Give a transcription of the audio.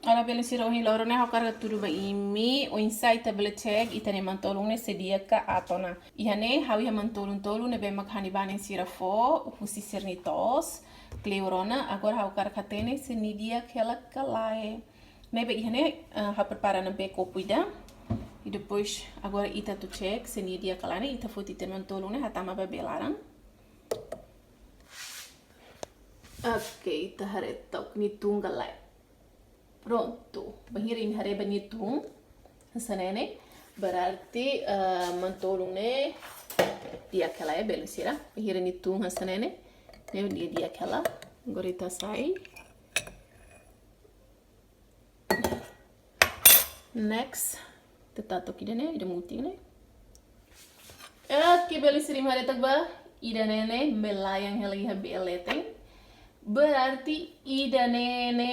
Ora bele sira ohi loro ne hokar tudu ba imi o insai tabele check itane mantolung ne sedia ka atona. Ihane hawi ha mantolung tolu ne be makhani bane sira fo husi sirni tos kleurona agora hokar katene senidia kela kalae. Ne be ihane ha prepara na be kopuida. E depois agora ita tu check senidia kalane ita foti itane mantolung ne hatama ba belarang. Oke, ita haretok ni tunggalai. Pronto, banhirin hari banitung hasanene berarti mantolung ne dia kala ya belisira banhirin itung hasanene ne dia kala gorita sai next tetato kidene ida mutine ki belisiri mare tagba ida nene melayang heli habi eleteng berarti ida nene